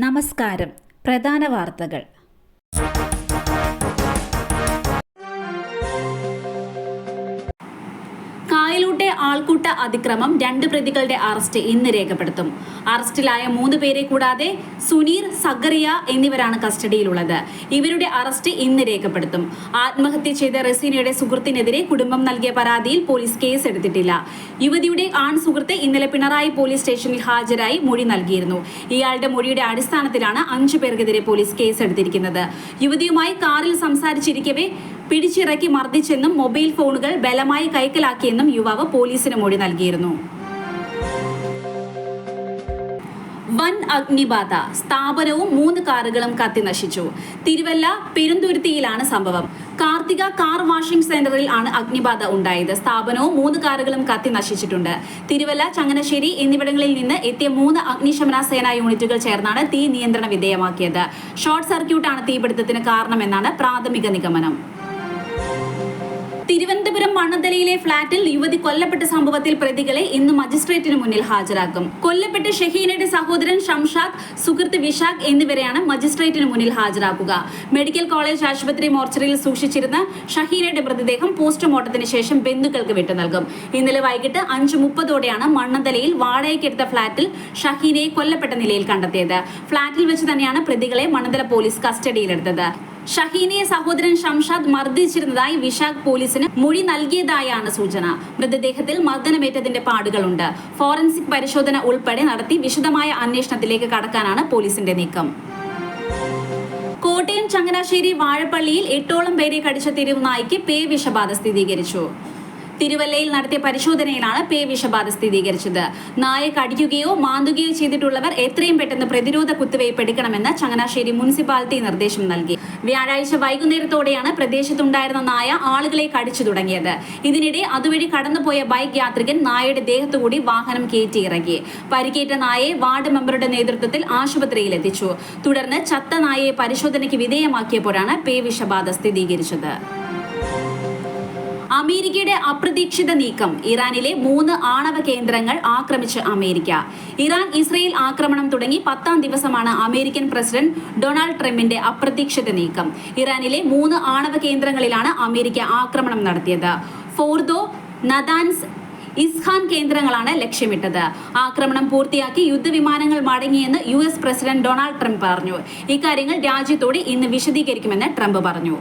നമസ്കാരം. പ്രധാന വാർത്തകൾ. കായലൂട്ടെ ആൾക്കൂട്ട അതിക്രമം 2 പ്രതികളുടെ അറസ്റ്റ് ഇന്ന് രേഖപ്പെടുത്തും. അറസ്റ്റിലായ 3 പേരെ കൂടാതെ സുനീർ, സഗറിയ എന്നിവരാണ് കസ്റ്റഡിയിലുള്ളത്. ഇവരുടെ അറസ്റ്റ് ഇന്ന് രേഖപ്പെടുത്തും. ആത്മഹത്യ ചെയ്ത റസീനയുടെ സുഹൃത്തിനെതിരെ കുടുംബം നൽകിയ പരാതിയിൽ പോലീസ് കേസെടുത്തിട്ടില്ല. യുവതിയുടെ ആൺ സുഹൃത്ത് ഇന്നലെ പിണറായി പോലീസ് സ്റ്റേഷനിൽ ഹാജരായി മൊഴി നൽകിയിരുന്നു. ഇയാളുടെ മൊഴിയുടെ അടിസ്ഥാനത്തിലാണ് 5 പേർക്കെതിരെ പോലീസ് കേസെടുത്തിരിക്കുന്നത്. യുവതിയുമായി കാറിൽ സംസാരിച്ചിരിക്കവേ പിടിച്ചിറക്കി മർദ്ദിച്ചെന്നും മൊബൈൽ ഫോണുകൾ ബലമായി കൈക്കലാക്കിയെന്നും യുവാവ് പോലീസിന് മൊഴി നൽകിയിരുന്നു. വൻ അഗ്നിബാധ, സ്ഥാപനവും 3 കാറുകളും കത്തിനശിച്ചു. തിരുവല്ല പെരുന്തുരുത്തിയിലാണ് സംഭവം. കാർത്തിക കാർ വാഷിംഗ് സെന്ററിൽ ആണ് അഗ്നിബാധ ഉണ്ടായത്. സ്ഥാപനവും 3 കാറുകളും കത്തി നശിച്ചിട്ടുണ്ട്. തിരുവല്ല, ചങ്ങനാശ്ശേരി എന്നിവിടങ്ങളിൽ നിന്ന് എത്തിയ 3 അഗ്നിശമന സേനാ യൂണിറ്റുകൾ ചേർന്നാണ് തീ നിയന്ത്രണ വിധേയമാക്കിയത്. ഷോർട്ട് സർക്യൂട്ടാണ് തീപിടുത്തത്തിന് കാരണമെന്നാണ് പ്രാഥമിക നിഗമനം. തിരുവനന്തപുരം മണ്ണന്തലയിലെ ഫ്ളാറ്റിൽ യുവതി കൊല്ലപ്പെട്ട സംഭവത്തിൽ പ്രതികളെ ഇന്ന് മജിസ്ട്രേറ്റിന് മുന്നിൽ ഹാജരാക്കും. കൊല്ലപ്പെട്ട ഷഹീനയുടെ സഹോദരൻ ഷംഷാദ്, സുഹൃത്ത് വിശാഖ് എന്നിവരെയാണ് മജിസ്ട്രേറ്റിന് മുന്നിൽ ഹാജരാക്കുക. മെഡിക്കൽ കോളേജ് ആശുപത്രി മോർച്ചറിയിൽ സൂക്ഷിച്ചിരുന്ന ഷഹീനയുടെ മൃതദേഹം പോസ്റ്റ്മോർട്ടത്തിന് ശേഷം ബന്ധുക്കൾക്ക് വിട്ടു നൽകും. ഇന്നലെ വൈകിട്ട് 5:30ഓടെയാണ് മണ്ണന്തലയിൽ വാടകയ്ക്കെടുത്ത ഫ്ളാറ്റിൽ ഷഹീനയെ കൊല്ലപ്പെട്ട നിലയിൽ കണ്ടെത്തിയത്. ഫ്ളാറ്റിൽ വെച്ച് തന്നെയാണ് പ്രതികളെ മണ്ണന്തല പോലീസ് കസ്റ്റഡിയിലെടുത്തത്. ഷഹീനയെ സഹോദരൻ ഷംഷാദ് മർദ്ദിച്ചിരുന്നതായി വിശാഖ് പോലീസിന് മൊഴി നൽകിയതായാണ് സൂചന. മൃതദേഹത്തിൽ മർദ്ദനമേറ്റതിന്റെ പാടുകളുണ്ട്. ഫോറൻസിക് പരിശോധന ഉൾപ്പെടെ നടത്തി വിശദമായ അന്വേഷണത്തിലേക്ക് കടക്കാനാണ് പോലീസിന്റെ നീക്കം. കോട്ടയം ചങ്ങനാശ്ശേരി വാഴപ്പള്ളിയിൽ 8ഓളം പേരെ കടിച്ച തെരുവ് നായ്ക്ക് പേ വിഷബാധ സ്ഥിരീകരിച്ചു. തിരുവല്ലയിൽ നടത്തിയ പരിശോധനയിലാണ് പേ വിഷബാധ സ്ഥിരീകരിച്ചത്. നായ കടിക്കുകയോ മാന്തുകയോ ചെയ്തിട്ടുള്ളവർ എത്രയും പെട്ടെന്ന് പ്രതിരോധ കുത്തിവയ്പ് എടുക്കണമെന്ന് ചങ്ങനാശ്ശേരി മുനിസിപ്പാലിറ്റി നിർദ്ദേശം നൽകി. വ്യാഴാഴ്ച വൈകുന്നേരത്തോടെയാണ് പ്രദേശത്തുണ്ടായിരുന്ന നായ ആളുകളെ കടിച്ചു തുടങ്ങിയത്. ഇതിനിടെ അതുവഴി കടന്നുപോയ ബൈക്ക് യാത്രികൻ നായയുടെ ദേഹത്തുകൂടി വാഹനം കയറ്റിയിറക്കി. പരിക്കേറ്റ നായയെ വാർഡ് മെമ്പറുടെ നേതൃത്വത്തിൽ ആശുപത്രിയിൽ എത്തിച്ചു. തുടർന്ന് ചത്ത നായയെ പരിശോധനയ്ക്ക് വിധേയമാക്കിയപ്പോഴാണ് പേ വിഷബാധ സ്ഥിരീകരിച്ചത്. അമേരിക്കയുടെ അപ്രതീക്ഷിത നീക്കം. ഇറാനിലെ 3 ആണവ കേന്ദ്രങ്ങൾ ആക്രമിച്ച് അമേരിക്ക. ഇറാൻ ഇസ്രയേൽ ആക്രമണം തുടങ്ങി 10ാം ദിവസമാണ് അമേരിക്കൻ പ്രസിഡന്റ് ഡൊണാൾഡ് ട്രംപിന്റെ അപ്രതീക്ഷിത നീക്കം. ഇറാനിലെ 3 ആണവ കേന്ദ്രങ്ങളിലാണ് അമേരിക്ക ആക്രമണം നടത്തിയത്. ഫോർദോ, നദാൻസ്, ഇസ്ഹാൻ കേന്ദ്രങ്ങളാണ് ലക്ഷ്യമിട്ടത്. ആക്രമണം പൂർത്തിയാക്കി യുദ്ധവിമാനങ്ങൾ മടങ്ങിയെന്ന് US പ്രസിഡന്റ് ഡൊണാൾഡ് ട്രംപ് പറഞ്ഞു. ഇക്കാര്യങ്ങൾ രാജ്യത്തോട് ഇന്ന് വിശദീകരിക്കുമെന്ന് ട്രംപ് പറഞ്ഞു.